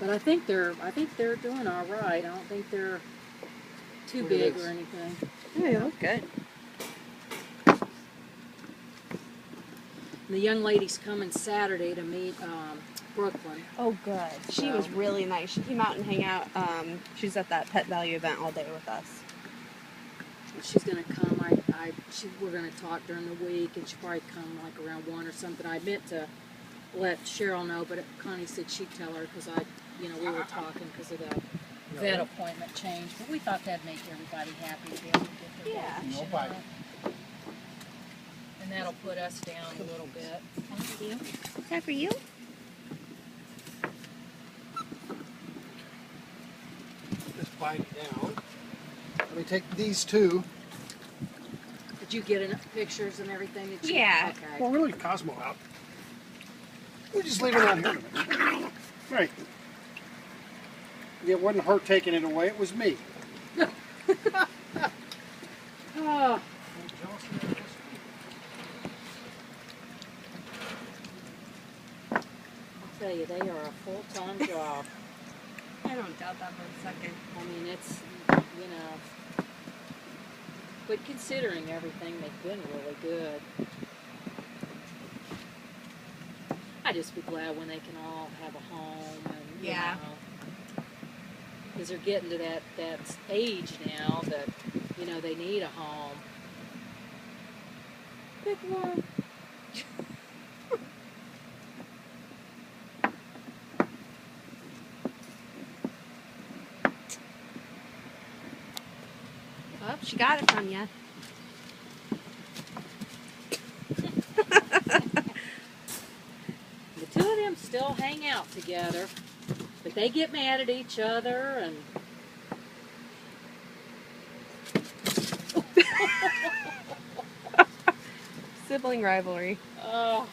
But I think they're doing all right. I don't think they're too big or anything. Yeah, they look good. The young lady's coming Saturday to meet Brooklyn. Oh, good. She was really nice. She came out and hang out. She's at that Pet Value event all day with us. She's gonna come. We're gonna talk during the week, and she'll probably come like around 1 or something. I meant to let Cheryl know, but Connie said she'd tell her because we were talking because of the vet appointment change. But we thought that'd make everybody happy to be able to get their vacation on. And that'll put us down a little bit. Thank you. Is that for you? Just bite it down. Let me take these two. Did you get enough pictures and everything? Yeah. Okay. Well, we'll leave Cosmo out. We'll just leave it out here. Right. It wasn't her taking it away, it was me. Oh. I'll tell you, they are a full-time job. I don't doubt that for a second. I mean, it's, but considering everything, they've been really good. I'd just be glad when they can all have a home and, because they're getting to that age now that, they need a home. Big one. Well, she got it from you. The two of them still hang out together, but they get mad at each other and Sibling rivalry. oh.